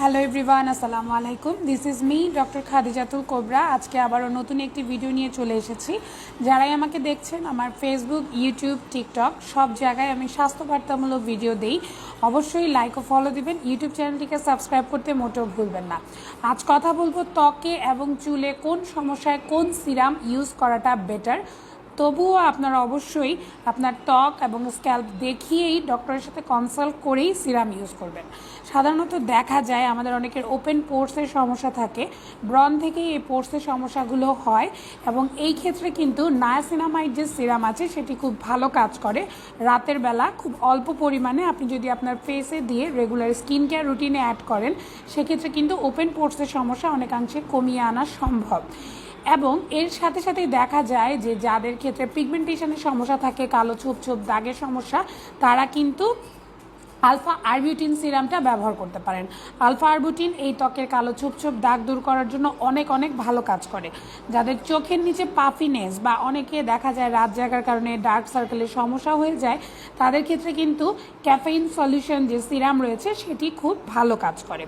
Hello everyone, আসসালামু আলাইকুম। This is me doctor Khadijatul cobra. আজকে আবারও নতুন একটি ভিডিও নিয়ে চলে এসেছি। যারাই আমাকে দেখছেন আমার ফেসবুক, ইউটিউব, টিকটক সব জায়গায় আমি স্বাস্থ্যবার্তামূলক ভিডিও দিই। অবশ্যই লাইক ও ফলো দিবেন। ইউটিউব চ্যানেলটিকে সাবস্ক্রাইব করতে মোটেও ভুলবেন না। আজ কথা বলবো ত্বকে এবং চুলে কোন সমস্যায় কোন সিরাম ইউজ করাটা বেটার। তবুও আপনারা অবশ্যই আপনার ত্বক এবং স্ক্যাল্প দেখিয়েই ডক্টরের সাথে কনসাল্ট করেই সিরাম ইউজ করবেন। সাধারণত দেখা যায় আমাদের অনেকের ওপেন পোর্সের সমস্যা থাকে, ব্রণ থেকেই এই পোর্সের সমস্যাগুলো হয় এবং এই ক্ষেত্রে কিন্তু নায়াসিনামাইড যে সিরাম আছে সেটি খুব ভালো কাজ করে। রাতের বেলা খুব অল্প পরিমাণে আপনি যদি আপনার ফেসে দিয়ে রেগুলার স্কিন কেয়ার রুটিনে অ্যাড করেন, সেক্ষেত্রে কিন্তু ওপেন পোর্সের সমস্যা অনেকাংশে কমিয়ে আনা সম্ভব। এবং এর সাথে সাথেই দেখা যায় যে যাদের ক্ষেত্রে পিগমেন্টেশনের সমস্যা থাকে, কালো ছোপ ছোপ দাগের সমস্যা, তারা কিন্তু আলফা আরবিউটিন সিরামটা ব্যবহার করতে পারেন। আলফা আরবিউটিন এই ত্বকের কালো ছোপ ছোপ দাগ দূর করার জন্য অনেক অনেক ভালো কাজ করে। যাদের চোখের নিচে পাফিনেস বা অনেকে দেখা যায় রাত জাগার কারণে ডার্ক সার্কেলের সমস্যা হয়ে যায়, তাদের ক্ষেত্রে কিন্তু ক্যাফেইন সলিউশন যে সিরাম রয়েছে সেটি খুব ভালো কাজ করে।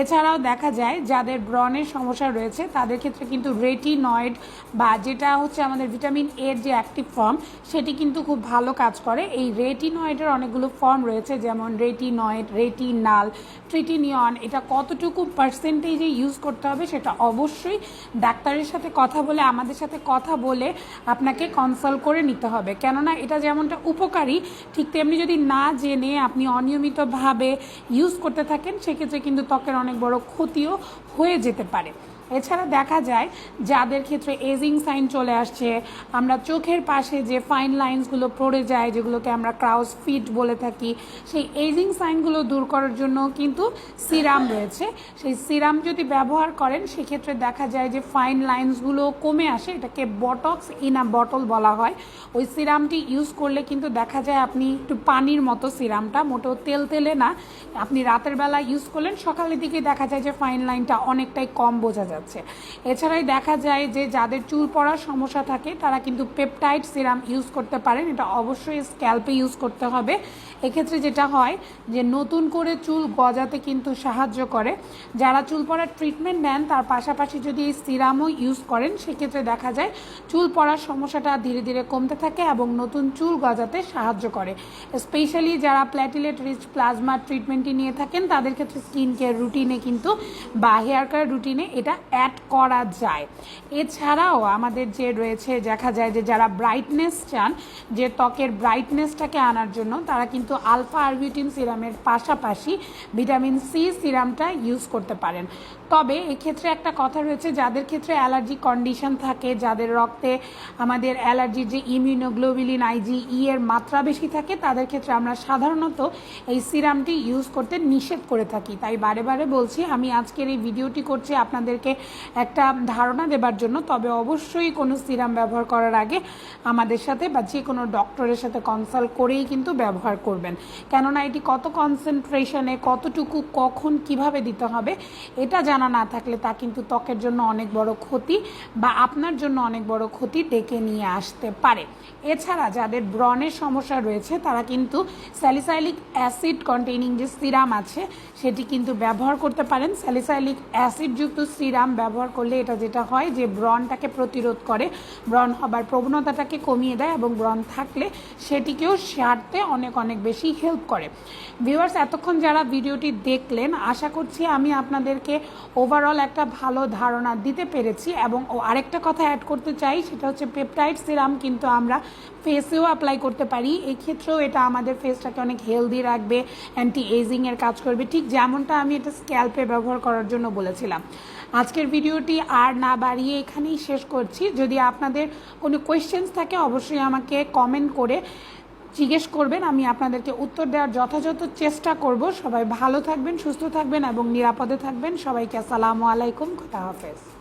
এছাড়াও দেখা যায় যাদের ব্রণের সমস্যা রয়েছে তাদের ক্ষেত্রে কিন্তু রেটিনয়েড বা যেটা হচ্ছে আমাদের ভিটামিন এর যে অ্যাক্টিভ ফর্ম, সেটি কিন্তু খুব ভালো কাজ করে। এই রেটিনয়েডের অনেকগুলো ফর্ম রয়েছে, যেমন রেটিনয়েড, রেটিনাল, ট্রিটিনিয়ন। এটা কতটুকু পার্সেন্টেজে ইউজ করতে হবে সেটা অবশ্যই ডাক্তারের সাথে কথা বলে, আমাদের সাথে কথা বলে আপনাকে কনসাল্ট করে নিতে হবে। কেননা এটা যেমনটা উপকারী, ঠিক তেমনি যদি না জেনে আপনি অনিয়মিতভাবে ইউজ করতে থাকেন, সেক্ষেত্রে কিন্তু ত্বকের অনেক বড় ক্ষতিও হয়ে যেতে পারে। এছাড়া দেখা যায় যাদের ক্ষেত্রে এজিং সাইন চলে আসছে, আমরা চোখের পাশে যে ফাইন লাইন্সগুলো পড়ে যায়, যেগুলোকে আমরা ক্রাউস ফিট বলে থাকি, সেই এজিং সাইনগুলো দূর করার জন্য কিন্তু সিরাম রয়েছে। সেই সিরাম যদি ব্যবহার করেন সেক্ষেত্রে দেখা যায় যে ফাইন লাইন্সগুলো কমে আসে। এটাকে বটক্স ইন আ বটল বলা হয়। ওই সিরামটি ইউজ করলে কিন্তু দেখা যায় আপনি একটু পানির মতো, সিরামটা মোটেও তেল তেলে না। আপনি রাতের বেলা ইউজ করলেন, সকালের দিকে দেখা যায় যে ফাইন লাইনটা অনেকটাই কম বোঝা যাচ্ছে। এছাড়াই দেখা যায় যে যাদের চুল পড়ার সমস্যা থাকে তারা কিন্তু পেপটাইড সিরাম ইউজ করতে পারেন। এটা অবশ্যই স্ক্যাল্পে ইউজ করতে হবে। এক্ষেত্রে যেটা হয় যে নতুন করে চুল গজাতে কিন্তু সাহায্য করে। যারা চুল পড়ার ট্রিটমেন্ট নেন তার পাশাপাশি যদি এই সিরামও ইউজ করেন, সেক্ষেত্রে দেখা যায় চুল পড়ার সমস্যাটা ধীরে ধীরে কমতে থাকে এবং নতুন চুল গজাতে সাহায্য করে। স্পেশালি যারা প্ল্যাটিলেট রিচ প্লাজমা ট্রিটমেন্টটি নিয়ে থাকেন তাদের ক্ষেত্রে স্কিন কেয়ার রুটিনে কিন্তু বা হেয়ার কেয়ার রুটিনে এটা অ্যাড করা যায়। এছাড়াও আমাদের যে রয়েছে, দেখা যায় যে যারা ব্রাইটনেস চান, যে ত্বকের ব্রাইটনেসটাকে আনার জন্য, তারা কিন্তু আলফা আরবিউটিন সিরামের পাশাপাশি ভিটামিন সি সিরামটা ইউজ করতে পারেন। তবে এক্ষেত্রে একটা কথা রয়েছে, যাদের ক্ষেত্রে অ্যালার্জি কন্ডিশন থাকে, যাদের রক্তে আমাদের অ্যালার্জির যে ইমিউনোগ্লোবুলিন IgE এর মাত্রা বেশি থাকে, তাদের ক্ষেত্রে আমরা সাধারণত এই সিরামটি ইউজ করতে নিষেধ করে থাকি। তাই বারে বারে বলছি, আমি আজকের এই ভিডিওটি করছি আপনাদেরকে একটা ধারণা দেবার জন্য। তবে অবশ্যই কোনো সিরাম ব্যবহার করার আগে আমাদের সাথে বা যে কোনো ডক্টরের সাথে কনসাল্ট করেই কিন্তু ব্যবহার করবেন। কেননা এটি কত কনসেন্ট্রেশনে, কতটুকু, কখন, কিভাবে দিতে হবে এটা জানা না থাকলে তা কিন্তু ত্বকের জন্য অনেক বড় ক্ষতি বা আপনার জন্য অনেক বড় ক্ষতি ডেকে নিয়ে আসতে পারে। এছাড়া যাদের ব্রণের সমস্যা রয়েছে তারা কিন্তু স্যালিসাইলিক অ্যাসিড কন্টেইনিং যে সিরাম আছে সেটি কিন্তু ব্যবহার করতে পারেন। স্যালিসাইলিক অ্যাসিডযুক্ত সিরাম ব্যবহার করলে এটা যেটা হয় যে ব্রণটাকে প্রতিরোধ করে, ব্রণ হবার প্রবণতাটাকে কমিয়ে দেয় এবং ব্রণ থাকলে সেটিকেও সারতে অনেক অনেক বেশি হেল্প করে। ভিউয়ার্স, এতক্ষণ যারা ভিডিওটি দেখলেন, আশা করছি আমি আপনাদেরকে ওভারঅল একটা ভালো ধারণা দিতে পেরেছি। এবং আরেকটা কথা অ্যাড করতে চাই, সেটা হচ্ছে পেপটাইড সিরাম কিন্তু আমরা ফেসেও অ্যাপ্লাই করতে পারি। এই ক্ষেত্রেও এটা আমাদের ফেসটাকে অনেক হেলদি রাখবে, অ্যান্টি এজিংয়ের কাজ করবে, ঠিক যেমনটা আমি এটা স্ক্যাল্পে ব্যবহার করার জন্য বলেছিলাম। আজকের ভিডিওটি আর না বাড়িয়ে এখানেই শেষ করছি। যদি আপনাদের কোনো কোয়েশ্চেন্স থাকে অবশ্যই আমাকে কমেন্ট করে জিজ্ঞেস করবেন, আমি আপনাদেরকে উত্তর দেওয়ার যথাযথ চেষ্টা করব। সবাই ভালো থাকবেন, সুস্থ থাকবেন এবং নিরাপদে থাকবেন। সবাইকে আসসালামু আলাইকুম, খোদা হাফেজ।